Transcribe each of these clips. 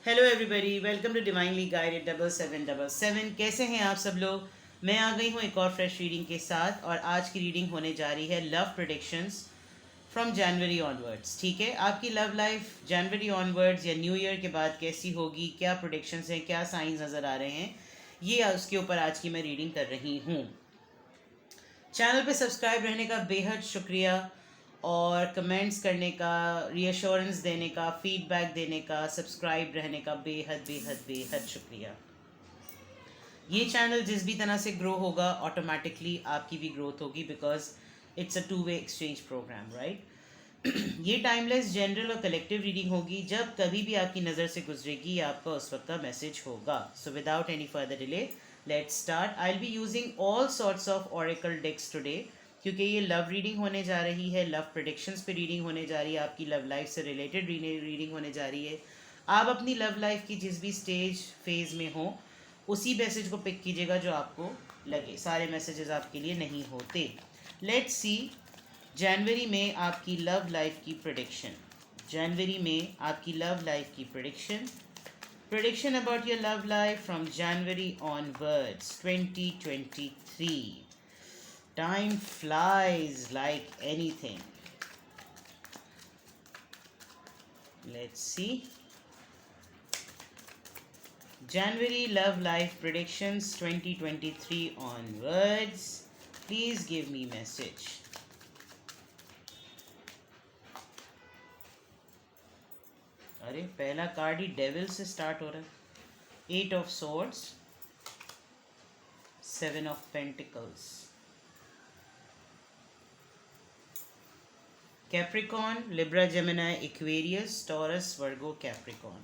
Hello everybody, welcome to divinely guided 7777। कैसे हैं आप सब लोग। मैं आ गई हूँ एक और फ्रेश रीडिंग के साथ, और आज की रीडिंग होने जा रही है love predictions from January onwards. ठीक है, आपकी लव लाइफ जनवरी ऑनवर्ड्स या न्यू ईयर के बाद कैसी होगी, क्या प्रेडिक्शंस हैं, क्या साइंस नज़र आ रहे हैं, ये उसके ऊपर आज की मैं रीडिंग कर रही हूँ। चैनल पे सब्सक्राइब रहने का बेहद शुक्रिया, और कमेंट्स करने का, रीअश्योरेंस देने का, फीडबैक देने का, सब्सक्राइब रहने का बेहद बेहद बेहद शुक्रिया। ये चैनल जिस भी तरह से ग्रो होगा, ऑटोमेटिकली आपकी भी ग्रोथ होगी, because it's a two way exchange program, right. ये टाइमलेस जनरल और कलेक्टिव रीडिंग होगी। जब कभी भी आपकी नज़र से गुजरेगी, आपका उस वक्त का मैसेज होगा। So without any further delay, let's start. I will be using all sorts of oracle decks today, क्योंकि ये लव रीडिंग होने जा रही है, लव प्रेडिक्शंस पे रीडिंग होने जा रही है, आपकी लव लाइफ से रिलेटेड रीडिंग होने जा रही है। आप अपनी लव लाइफ की जिस भी स्टेज फेज में हो, उसी मैसेज को पिक कीजिएगा जो आपको लगे। सारे मैसेजेस आपके लिए नहीं होते। लेट्स सी जनवरी में आपकी लव लाइफ की प्रेडिक्शन। जनवरी में आपकी लव लाइफ की prediction about your love life from January onwards 2023। Time flies like anything. Let's see. January love life predictions 2023 onwards. Please give me message. अरे पहला कार्ड ही devil से start हो रहा है। 8 of swords, 7 of pentacles, Capricorn, Libra, Gemini, Aquarius, Taurus, Virgo, Capricorn.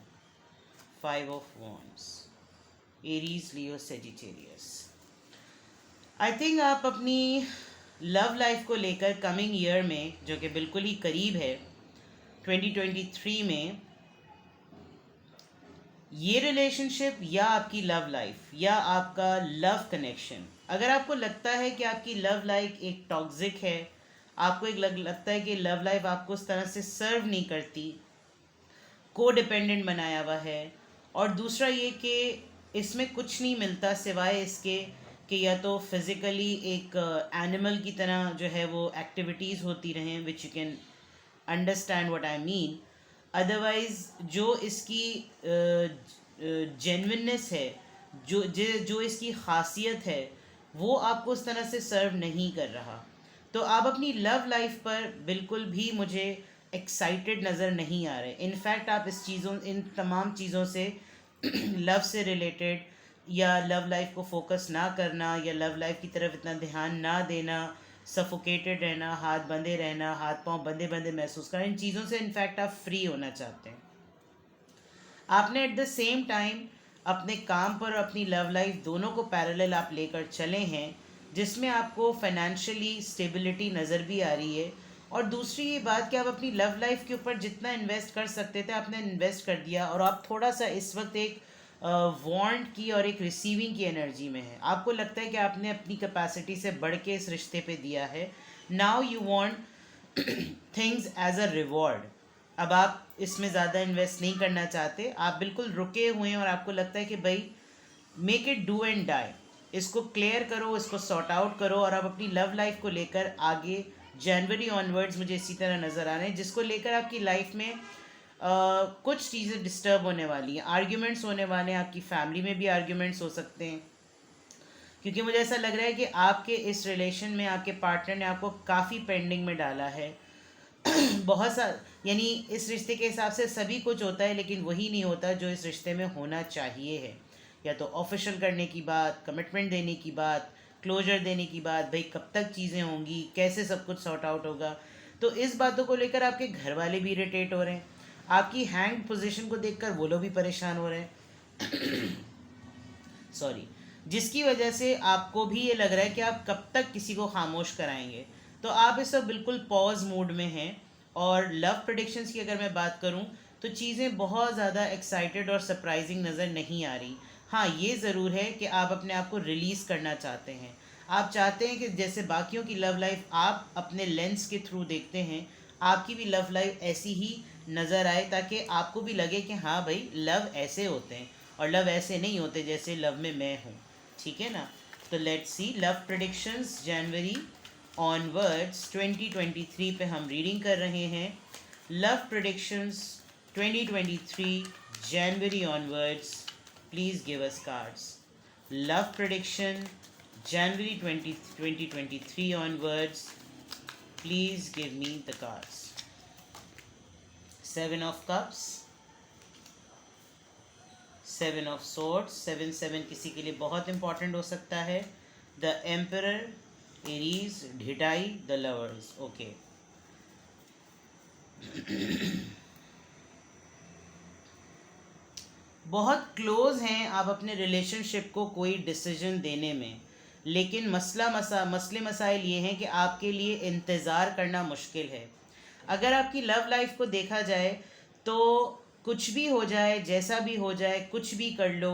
5 of Wands, Aries, Leo, Sagittarius. I think आप अपनी love life को लेकर कमिंग ईयर में, जो कि बिल्कुल ही करीब है, 2023 में, ये रिलेशनशिप या आपकी लव लाइफ या आपका लव कनेक्शन, अगर आपको लगता है कि आपकी लव लाइफ एक टॉक्सिक है, आपको एक लगता है कि लव लाइफ आपको उस तरह से सर्व नहीं करती, को डिपेंडेंट बनाया हुआ है, और दूसरा ये कि इसमें कुछ नहीं मिलता सिवाय इसके कि या तो फिज़िकली एक एनिमल की तरह जो है वो एक्टिविटीज़ होती रहें, which you can understand what I mean. Otherwise जो इसकी जेन्युइननेस है, जो इसकी खासियत है, वो आपको उस तरह से सर्व नहीं कर रहा। तो आप अपनी लव लाइफ पर बिल्कुल भी मुझे एक्साइटेड नज़र नहीं आ रहे। इनफैक्ट आप इन तमाम चीज़ों से लव से रिलेटेड, या लव लाइफ को फोकस ना करना, या लव लाइफ की तरफ इतना ध्यान ना देना, सफोकेटेड रहना, हाथ बंधे रहना, हाथ पांव बंधे बंधे महसूस करना, इन चीज़ों से इनफैक्ट आप फ्री होना चाहते हैं। आपने एट द सेम टाइम अपने काम पर और अपनी लव लाइफ दोनों को पैरेलल आप लेकर चले हैं, जिसमें आपको फाइनेंशियली स्टेबिलिटी नज़र भी आ रही है। और दूसरी ये बात कि आप अपनी लव लाइफ के ऊपर जितना इन्वेस्ट कर सकते थे आपने इन्वेस्ट कर दिया, और आप थोड़ा सा इस वक्त एक वांट की और एक रिसीविंग की एनर्जी में है। आपको लगता है कि आपने अपनी कैपेसिटी से बढ़ के इस रिश्ते पे दिया है। Now you want things as a reward. अब आप इसमें ज़्यादा इन्वेस्ट नहीं करना चाहते, आप बिल्कुल रुके हुए हैं, और आपको लगता है कि भाई make it do and die, इसको क्लियर करो, इसको सॉर्ट आउट करो, और आप अपनी लव लाइफ को लेकर आगे जनवरी ऑनवर्ड्स मुझे इसी तरह नज़र आ रहे हैं, जिसको लेकर आपकी लाइफ में कुछ चीज़ें डिस्टर्ब होने वाली हैं, आर्ग्यूमेंट्स होने वाले हैं, आपकी फैमिली में भी आर्ग्यूमेंट्स हो सकते हैं, क्योंकि मुझे ऐसा लग रहा है कि आपके इस रिलेशन में आपके पार्टनर ने आपको काफ़ी पेंडिंग में डाला है। बहुत सा, यानी इस रिश्ते के हिसाब से सभी कुछ होता है, लेकिन वही नहीं होता जो इस रिश्ते में होना चाहिए है। या तो ऑफिशियल करने की बात, कमिटमेंट देने की बात, क्लोजर देने की बात, भाई कब तक चीज़ें होंगी, कैसे सब कुछ सॉर्ट आउट होगा। तो इस बातों को लेकर आपके घर वाले भी इरिटेट हो रहे हैं, आपकी हैंग पोजीशन को देखकर वो लोग भी परेशान हो रहे हैं सॉरी, जिसकी वजह से आपको भी ये लग रहा है कि आप कब तक किसी को खामोश कराएंगे। तो आप इस वक्त बिल्कुल पॉज मूड में हैं। और लव प्रेडिक्शंस की अगर मैं बात करूं, तो चीज़ें बहुत ज़्यादा एक्साइटेड और सरप्राइजिंग नज़र नहीं आ रही। हाँ, ये ज़रूर है कि आप अपने आप को रिलीज़ करना चाहते हैं। आप चाहते हैं कि जैसे बाकियों की लव लाइफ आप अपने लेंस के थ्रू देखते हैं, आपकी भी लव लाइफ ऐसी ही नज़र आए, ताकि आपको भी लगे कि हाँ भाई लव ऐसे होते हैं और लव ऐसे नहीं होते जैसे लव में मैं हूँ। ठीक है ना? तो let's see love predictions January onwards 2023 पे हम रीडिंग कर रहे हैं। Love predictions 2023 January onwards, please give us cards. Love prediction January 2023 onwards, please give me the cards. Seven of Cups, Seven of Swords, 7 किसी के लिए बहुत important हो सकता है। The Emperor, Aries, ढिठाई, The Lovers. Okay. बहुत क्लोज हैं आप अपने रिलेशनशिप को कोई डिसीजन देने में, लेकिन मसले मसाइल ये हैं कि आपके लिए इंतज़ार करना मुश्किल है। अगर आपकी लव लाइफ को देखा जाए तो कुछ भी हो जाए, जैसा भी हो जाए, कुछ भी कर लो,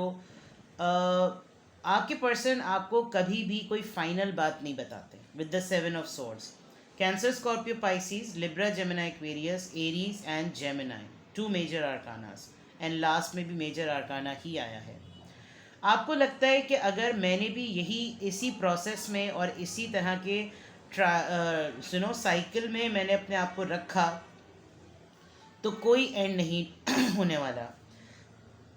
आपके पर्सन आपको कभी भी कोई फाइनल बात नहीं बताते। With the 7 of swords, Cancer, Scorpio, Pisces, Libra, Gemini, Aquarius, Aries and Gemini, 2 major arcanas, and last में भी मेजर आर्काना ही आया है। आपको लगता है कि अगर मैंने भी इसी प्रोसेस में और इसी तरह के साइकिल में मैंने अपने आप को रखा तो कोई एंड नहीं होने वाला।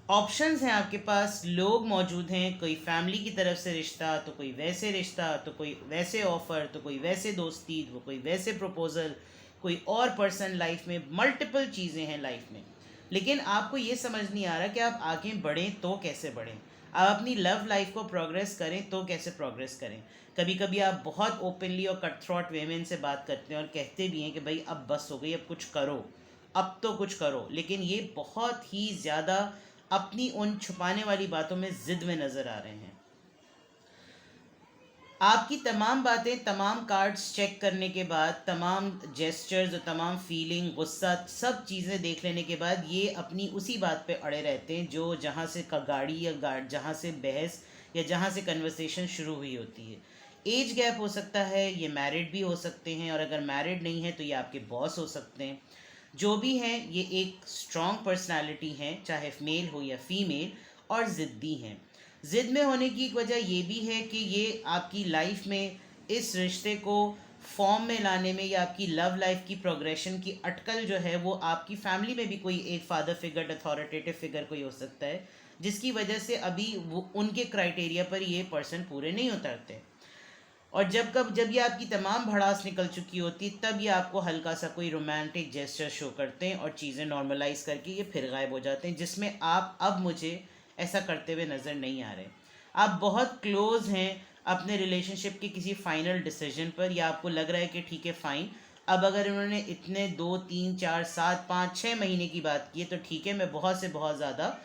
ऑप्शंस हैं आपके पास, लोग मौजूद हैं, कोई फैमिली की तरफ से रिश्ता, तो कोई वैसे रिश्ता, तो कोई वैसे ऑफ़र, तो कोई वैसे दोस्ती, तो कोई वैसे प्रपोज़ल, कोई और पर्सन लाइफ में, मल्टीपल चीज़ें हैं लाइफ में। लेकिन आपको ये समझ नहीं आ रहा कि आप आगे बढ़ें तो कैसे बढ़ें, आप अपनी लव लाइफ को प्रोग्रेस करें तो कैसे प्रोग्रेस करें। कभी कभी आप बहुत ओपनली और कट थ्रॉट वे में इनसे बात करते हैं और कहते भी हैं कि भाई अब बस हो गई, अब कुछ करो, अब तो कुछ करो, लेकिन ये बहुत ही ज़्यादा अपनी उन छुपाने वाली बातों में ज़िद में नज़र आ रहे हैं। आपकी तमाम बातें, तमाम कार्ड्स चेक करने के बाद, तमाम जेस्चर्स और तमाम फीलिंग, गुस्सा, सब चीज़ें देख लेने के बाद ये अपनी उसी बात पे अड़े रहते हैं जो जहाँ से गाड़ी या जहाँ से बहस या जहाँ से कन्वर्सेशन शुरू हुई होती है। एज गैप हो सकता है, ये मैरिड भी हो सकते हैं, और अगर मैरिड नहीं है तो ये आपके बॉस हो सकते हैं। जो भी हैं ये एक स्ट्रॉन्ग पर्सनालिटी हैं, चाहे मेल हो या फीमेल, और ज़िद्दी हैं। ज़िद में होने की एक वजह ये भी है कि ये आपकी लाइफ में इस रिश्ते को फॉर्म में लाने में या आपकी लव लाइफ की प्रोग्रेशन की अटकल जो है वो आपकी फैमिली में भी कोई एक फादर फिगर, अथॉरिटेटिव फिगर कोई हो सकता है, जिसकी वजह से अभी वो उनके क्राइटेरिया पर ये पर्सन पूरे नहीं उतरते। और जब ये आपकी तमाम भड़ास निकल चुकी होती तब ये आपको हल्का सा कोई रोमांटिक जेस्चर शो करते हैं और चीज़ें नॉर्मलाइज करके ये फिर गायब हो जाते हैं, जिसमें आप अब मुझे ऐसा करते हुए नज़र नहीं आ रहे। आप बहुत क्लोज हैं अपने रिलेशनशिप के किसी फाइनल डिसीजन पर, या आपको लग रहा है कि ठीक है फ़ाइन, अब अगर इन्होंने इतने 2 3 4 7 5 6 महीने की बात की है तो ठीक है, मैं बहुत से बहुत ज़्यादा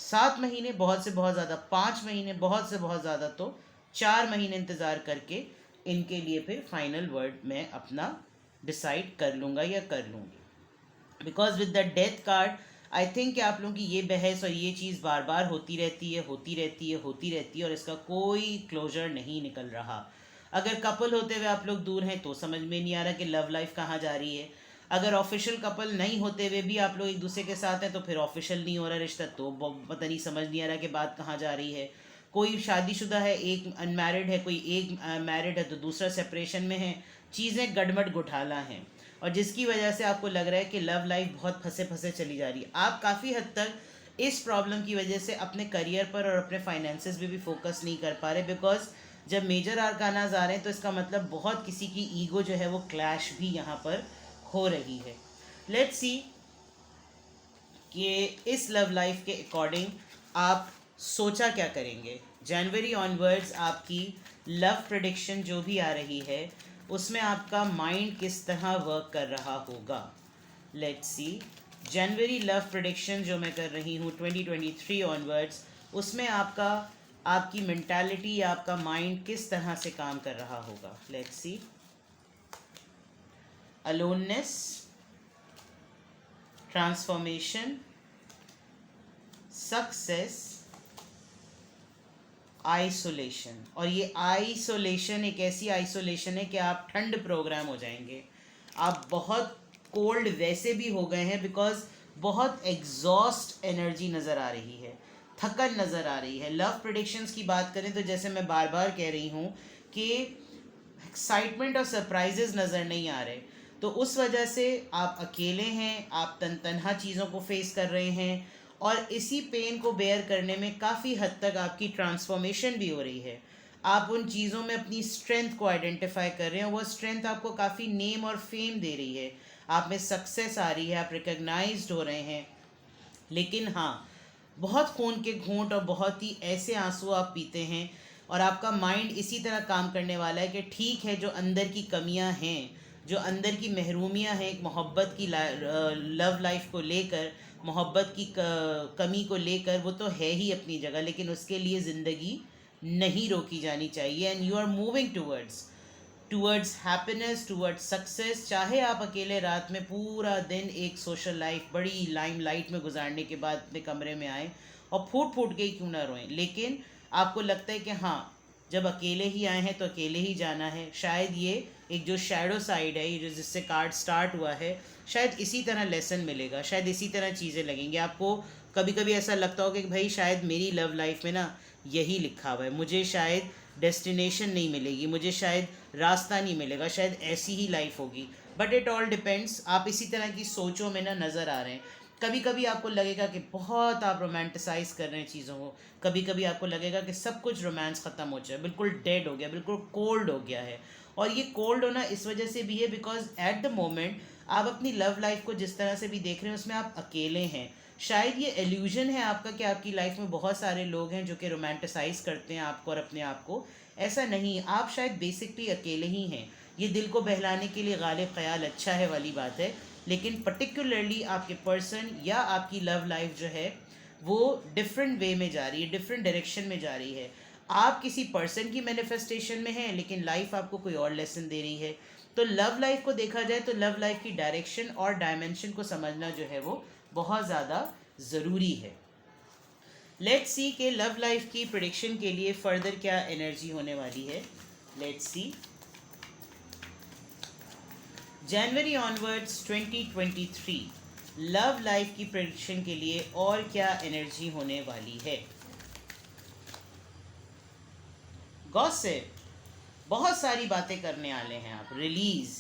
7 महीने, बहुत से बहुत ज़्यादा 5 महीने, बहुत से बहुत ज़्यादा तो 4 महीने इंतज़ार करके इनके लिए फिर फाइनल वर्ड मैं अपना डिसाइड कर लूँगा या कर लूँगी। Because with the death card I think कि आप लोगों की ये बहस और ये चीज़ बार बार होती रहती है, होती रहती है, होती रहती है, और इसका कोई क्लोजर नहीं निकल रहा। अगर कपल होते हुए आप लोग दूर हैं तो समझ में नहीं आ रहा कि लव लाइफ कहाँ जा रही है। अगर ऑफिशियल कपल नहीं होते हुए भी आप लोग एक दूसरे के साथ हैं तो फिर ऑफिशियल नहीं हो रहा रिश्ता, तो पता नहीं, समझ नहीं आ रहा कि बात कहाँ जा रही है। कोई शादीशुदा है, एक अनमैरिड है, कोई एक मैरिड है तो दूसरा सेपरेशन में है, चीज़ें गड़मड़ घोटाला हैं, और जिसकी वजह से आपको लग रहा है कि लव लाइफ बहुत फंसे फंसे चली जा रही है। आप काफ़ी हद तक इस प्रॉब्लम की वजह से अपने करियर पर और अपने फाइनेंसेस पे भी फोकस नहीं कर पा रहे, बिकॉज जब मेजर आर्कानाज आ रहे हैं तो इसका मतलब बहुत किसी की ईगो जो है वो क्लैश भी यहाँ पर हो रही है। लेट्स सी कि इस लव लाइफ के अकॉर्डिंग आप सोचा क्या करेंगे। जनवरी ऑनवर्ड्स आपकी लव प्रेडिक्शन जो भी आ रही है उसमें आपका माइंड किस तरह वर्क कर रहा होगा। Let's see January love prediction जो मैं कर रही हूँ 2023 ऑनवर्ड्स, उसमें आपकी मेंटालिटी या आपका माइंड किस तरह से काम कर रहा होगा। Let's see aloneness, transformation, success, isolation. और ये आइसोलेशन एक ऐसी आइसोलेशन है कि आप ठंड प्रोग्राम हो जाएंगे। आप बहुत कोल्ड वैसे भी हो गए हैं बिकॉज बहुत एग्जॉस्ट एनर्जी नज़र आ रही है, थकन नज़र आ रही है। लव प्रेडिक्शंस की बात करें तो जैसे मैं बार बार कह रही हूँ कि एक्साइटमेंट और सरप्राइजेज नज़र नहीं आ रहे, तो उस वजह से आप अकेले हैं, आप तनहा चीज़ों को फेस कर रहे हैं, और इसी पेन को बेयर करने में काफ़ी हद तक आपकी ट्रांसफॉर्मेशन भी हो रही है। आप उन चीज़ों में अपनी स्ट्रेंथ को आइडेंटिफाई कर रहे हैं, वो स्ट्रेंथ आपको काफ़ी नेम और फेम दे रही है, आप में सक्सेस आ रही है, आप रिकग्नाइज्ड हो रहे हैं। लेकिन हाँ, बहुत खून के घूंट और बहुत ही ऐसे आंसू आप पीते हैं, और आपका माइंड इसी तरह काम करने वाला है कि ठीक है, जो अंदर की कमियां हैं, जो अंदर की महरूमियां हैं एक मोहब्बत की लव लाइफ को लेकर, मोहब्बत की कमी को लेकर, वो तो है ही अपनी जगह, लेकिन उसके लिए ज़िंदगी नहीं रोकी जानी चाहिए। And you are moving towards happiness, towards success. चाहे आप अकेले रात में पूरा दिन एक सोशल लाइफ बड़ी लाइमलाइट में गुजारने के बाद अपने कमरे में आए और फूट फूट के ही क्यों ना रोएं, लेकिन आपको लगता है कि हाँ, जब अकेले ही आए हैं तो अकेले ही जाना है। शायद ये एक जो शैडो साइड है, ये जो जिससे कार्ड स्टार्ट हुआ है, शायद इसी तरह लेसन मिलेगा, शायद इसी तरह चीज़ें लगेंगी आपको। कभी कभी ऐसा लगता होगा कि भाई शायद मेरी लव लाइफ में ना यही लिखा हुआ है, मुझे शायद डेस्टिनेशन नहीं मिलेगी, मुझे शायद रास्ता नहीं मिलेगा, शायद ऐसी ही लाइफ होगी। बट इट ऑल डिपेंड्स, आप इसी तरह की सोचों में ना नज़र आ रहे हैं। कभी कभी आपको लगेगा कि बहुत आप रोमांटिसाइज कर रहे हैं चीज़ों को, कभी कभी आपको लगेगा कि सब कुछ रोमांस ख़त्म हो जाए, बिल्कुल डेड हो गया, बिल्कुल कोल्ड हो गया है। और ये कोल्ड होना इस वजह से भी है बिकॉज एट द मोमेंट आप अपनी लव लाइफ को जिस तरह से भी देख रहे हैं उसमें आप अकेले हैं। शायद ये एल्यूजन है आपका कि आपकी लाइफ में बहुत सारे लोग हैं जो कि रोमांटिसाइज करते हैं आपको और अपने आप को। ऐसा नहीं, आप शायद बेसिकली अकेले ही हैं। ये दिल को बहलाने के लिए गालिब ख्याल अच्छा है वाली बात है, लेकिन पर्टिकुलरली आपके पर्सन या आपकी लव लाइफ जो है वो डिफरेंट वे में जा रही है, डिफरेंट डायरेक्शन में जा रही है। आप किसी पर्सन की मैनिफेस्टेशन में हैं, लेकिन लाइफ आपको कोई और लेसन दे रही है। तो लव लाइफ को देखा जाए तो लव लाइफ की डायरेक्शन और डायमेंशन को समझना जो है वो बहुत ज़्यादा ज़रूरी है। लेट्स सी कि लव लाइफ की प्रेडिक्शन के लिए फर्दर क्या एनर्जी होने वाली है। Let's see, January onwards 2023 love life की प्रेडिक्शन के लिए और क्या एनर्जी होने वाली है। गॉसिप, बहुत सारी बातें करने वाले हैं आप। रिलीज़,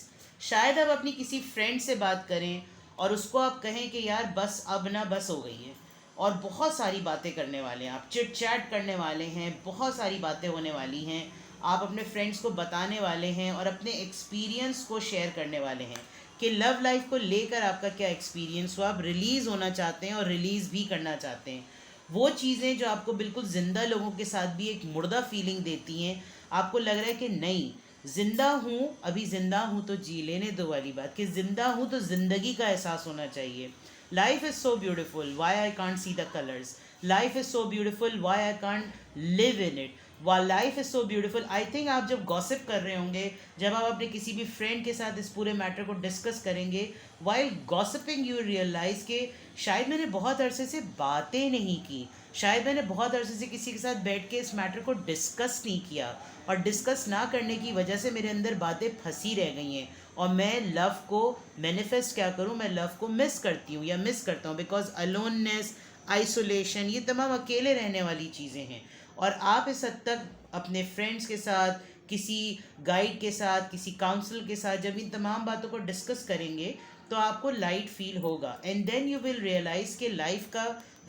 शायद आप अपनी किसी फ्रेंड से बात करें और उसको आप कहें कि यार बस अब ना बस हो गई है, और बहुत सारी बातें करने वाले हैं आप, चिट चैट करने वाले हैं, बहुत सारी बातें होने वाली हैं। आप अपने फ्रेंड्स को बताने वाले हैं और अपने एक्सपीरियंस को शेयर करने वाले हैं कि लव लाइफ को लेकर आपका क्या एक्सपीरियंस हुआ। आप रिलीज़ होना चाहते हैं और रिलीज़ भी करना चाहते हैं। वो चीज़ें जो आपको बिल्कुल ज़िंदा लोगों के साथ भी एक मुर्दा फीलिंग देती हैं, आपको लग रहा है कि नहीं, ज़िंदा हूँ, अभी ज़िंदा हूँ तो जी लेने दो वाली बात, कि ज़िंदा हूँ तो ज़िंदगी का एहसास होना चाहिए। Life is so beautiful, why I can't see the colours. Life is so beautiful, why I can't live in it. वाह, life is so beautiful. I think आप जब गॉसिप कर रहे होंगे, जब आप अपने किसी भी फ्रेंड के साथ इस पूरे मैटर को डिस्कस करेंगे, वाइल गॉसिपिंग यू रियलाइज़ के शायद मैंने बहुत अरसे से बातें नहीं की, शायद मैंने बहुत अरसे से किसी के साथ बैठ के इस मैटर को डिस्कस नहीं किया, और डिस्कस ना करने की वजह से मेरे अंदर बातें फंसी रह गई हैं, और मैं लव को मैनिफेस्ट क्या करूं, मैं लव को मिस करती हूँ या मिस करता हूँ, बिकॉज अलोननेस, आइसोलेशन, ये तमाम अकेले रहने वाली चीज़ें हैं। और आप इस हद तक अपने फ्रेंड्स के साथ, किसी गाइड के साथ, किसी काउंसलर के साथ जब इन तमाम बातों को डिस्कस करेंगे तो आपको लाइट फील होगा, and then you will realise कि लाइफ का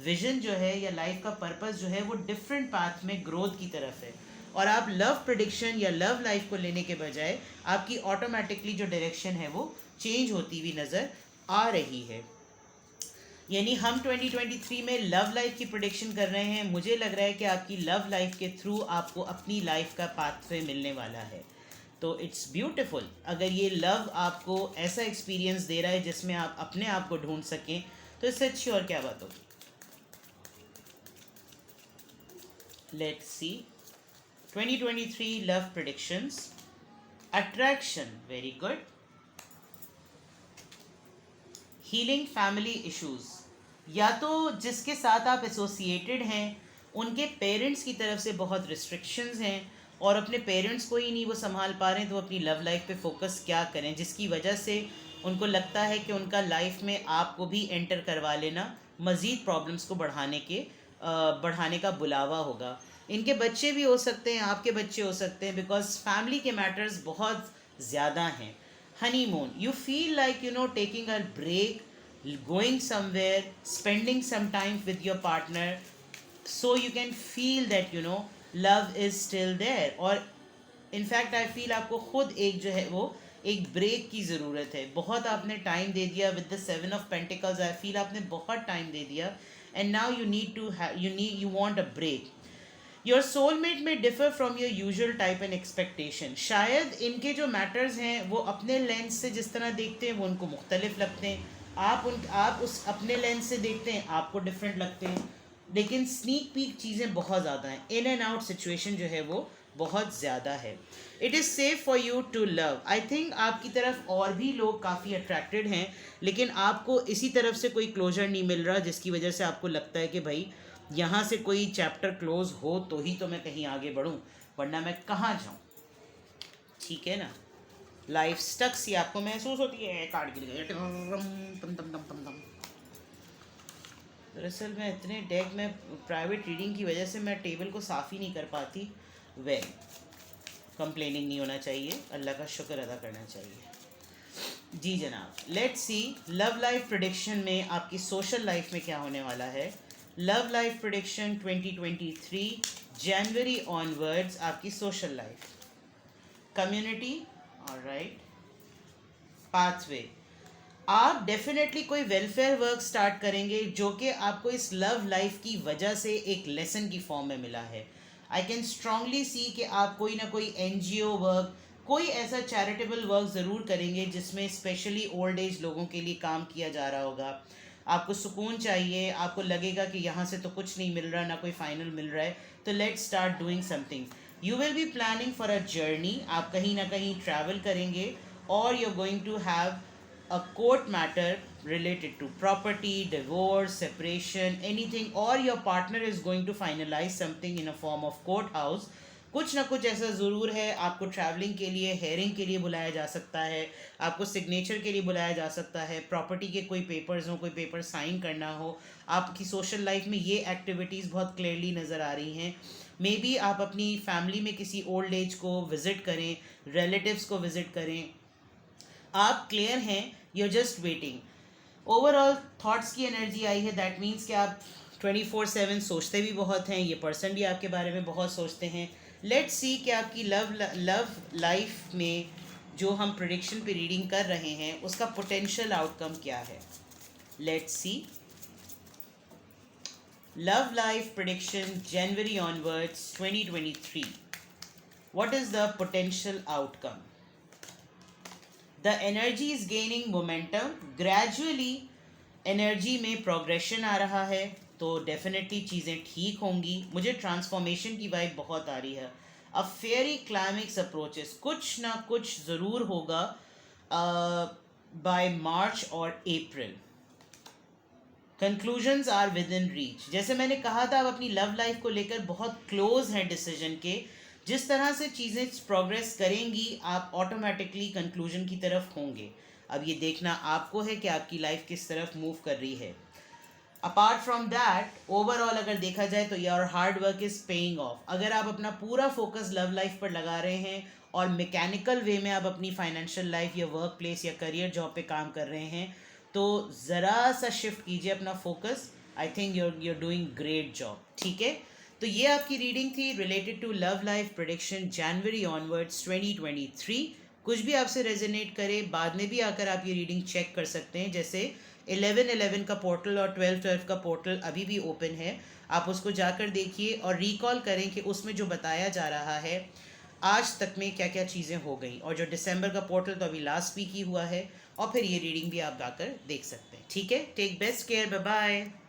विजन जो है या लाइफ का पर्पस जो है वो डिफरेंट पाथ में ग्रोथ की तरफ है, और आप लव प्रेडिक्शन या लव लाइफ को लेने के बजाय आपकी ऑटोमेटिकली जो डायरेक्शन है वो चेंज होती हुई नज़र आ रही है। यानी हम 2023 में लव लाइफ की प्रेडिक्शन कर रहे हैं। मुझे लग रहा है कि आपकी लव लाइफ के थ्रू आपको अपनी लाइफ का पाथवे मिलने वाला है, तो इट्स ब्यूटिफुल। अगर ये लव आपको ऐसा एक्सपीरियंस दे रहा है जिसमें आप अपने आप को ढूंढ सकें, तो इससे अच्छी और क्या बात होगी। Let's see 2023 love predictions. Attraction, very good. Healing family issues, या तो जिसके साथ आप एसोसिएटेड हैं उनके पेरेंट्स की तरफ से बहुत रिस्ट्रिक्शंस हैं, और अपने पेरेंट्स को ही नहीं वो संभाल पा रहे हैं, तो अपनी लव लाइफ पे फोकस क्या करें, जिसकी वजह से उनको लगता है कि उनका लाइफ में आपको भी एंटर करवा लेना मज़ीद प्रॉब्लम्स को बढ़ाने का बुलावा होगा। इनके बच्चे भी हो सकते हैं, आपके बच्चे हो सकते हैं, बिकॉज फैमिली के मैटर्स बहुत ज़्यादा हैं। Honeymoon, you feel like taking a break, going somewhere, spending some time with your partner, so you can feel that love is still there। और इनफैक्ट आई फील आपको खुद एक जो है वो एक ब्रेक की ज़रूरत है। बहुत आपने टाइम दे दिया with the 7 of Pentacles, I feel आपने बहुत टाइम दे दिया and now you need to you want a break. Your soulmate may differ from your usual type and expectation. शायद इनके जो मैटर्स हैं वो अपने लेंस से जिस तरह देखते हैं वो उनको मुख्तलिफ लगते हैं, आप उस अपने लेंस से देखते हैं आपको डिफरेंट लगते हैं, लेकिन स्नीक पीक चीज़ें बहुत ज़्यादा हैं। इन एंड आउट सिचुएशन जो है वो बहुत ज़्यादा है। It is safe for you to love. I think आपकी तरफ और भी लोग काफ़ी अट्रैक्टेड हैं, लेकिन आपको इसी तरफ से कोई क्लोजर नहीं मिल रहा, जिसकी वजह से आपको लगता है कि भाई यहाँ से कोई चैप्टर क्लोज हो तो ही तो मैं कहीं आगे बढ़ूँ, वरना मैं कहाँ जाऊँ। ठीक है ना, लाइफ स्टक सी आपको महसूस होती है, कार्ड गिर गए दरअसल मैं इतने डेक में प्राइवेट रीडिंग की वजह से मैं टेबल को साफ़ ही नहीं कर पाती। वेल, कंप्लेनिंग नहीं होना चाहिए, अल्लाह का शुक्र अदा करना चाहिए। जी जनाब, let's see love life prediction में आपकी सोशल लाइफ में क्या होने वाला है। लव लाइफ प्रेडिक्शन 2023 जनवरी ऑनवर्ड्स, आपकी social life, community, alright, pathway. आप डेफिनेटली कोई वेलफेयर वर्क स्टार्ट करेंगे जो कि आपको इस लव लाइफ की वजह से एक लेसन की फॉर्म में मिला है। आई कैन स्ट्रांगली सी कि आप कोई ना कोई NGO वर्क, कोई ऐसा चैरिटेबल वर्क ज़रूर करेंगे जिसमें स्पेशली ओल्ड एज लोगों के लिए काम किया जा रहा होगा। आपको सुकून चाहिए, आपको लगेगा कि यहाँ से तो कुछ नहीं मिल रहा, ना कोई फाइनल मिल रहा है, तो let's start doing something. You will be planning for a journey, आप कहीं ना कहीं ट्रैवल करेंगे और you are going to have a court matter related to property, divorce, separation, anything, or your partner is going to finalize something in a form of courthouse। कुछ ना कुछ ऐसा ज़रूर है। आपको ट्रैवलिंग के लिए, हेयरिंग के लिए बुलाया जा सकता है, आपको सिग्नेचर के लिए बुलाया जा सकता है, प्रॉपर्टी के कोई पेपर्स हो, कोई पेपर साइन करना हो। आपकी सोशल लाइफ में ये एक्टिविटीज़ बहुत क्लियरली नज़र आ रही हैं। मे बी आप अपनी फैमिली में किसी ओल्ड एज को विज़िट करें, रिलेटिव्स को विज़िट करें, आप क्लियर हैं, you just waiting. Overall thoughts की एनर्जी आई है, दैट मीन्स कि आप 24/7 सोचते भी बहुत हैं, ये पर्सन भी आपके बारे में बहुत सोचते हैं। लेट्स सी कि आपकी लव लाइफ में जो हम प्रेडिक्शन पे रीडिंग कर रहे हैं उसका पोटेंशियल आउटकम क्या है। Let's see love life prediction January onwards 2023, what is the potential outcome. The energy is gaining momentum, gradually energy में प्रोग्रेशन आ रहा है, तो डेफिनेटली चीज़ें ठीक होंगी। मुझे ट्रांसफॉर्मेशन की वाइब बहुत आ रही है। अ फेयरी क्लाइमेक्स अप्रोचेस, कुछ ना कुछ ज़रूर होगा बाय मार्च और April. Conclusions are within reach. जैसे मैंने कहा था, आप अपनी लव लाइफ को लेकर बहुत क्लोज हैं डिसीजन के। जिस तरह से चीज़ें प्रोग्रेस करेंगी आप ऑटोमेटिकली कंक्लूजन की तरफ होंगे। अब ये देखना आपको है कि आपकी लाइफ किस तरफ मूव कर रही है। अपार्ट फ्रॉम दैट, ओवरऑल अगर देखा जाए तो your hard work is paying off. अगर आप अपना पूरा फोकस लव लाइफ पर लगा रहे हैं और मैकेनिकल वे में आप अपनी फाइनेंशियल लाइफ या वर्क प्लेस या करियर जॉब पे काम कर रहे हैं, तो ज़रा सा शिफ्ट कीजिए अपना focus. I think you're doing great job. ठीक है, तो ये आपकी रीडिंग थी related to love life prediction January onwards 2023। कुछ भी आपसे रेजोनेट करे, बाद में भी आकर आप ये रीडिंग चेक कर सकते हैं। जैसे 11/11 का पोर्टल और 12/12 का पोर्टल अभी भी ओपन है, आप उसको जाकर देखिए और रिकॉल करें कि उसमें जो बताया जा रहा है आज तक में क्या क्या चीज़ें हो गई। और जो दिसंबर का पोर्टल तो अभी लास्ट वीक ही हुआ है, और फिर ये रीडिंग भी आप जाकर देख सकते हैं। ठीक है, take best care, bye bye.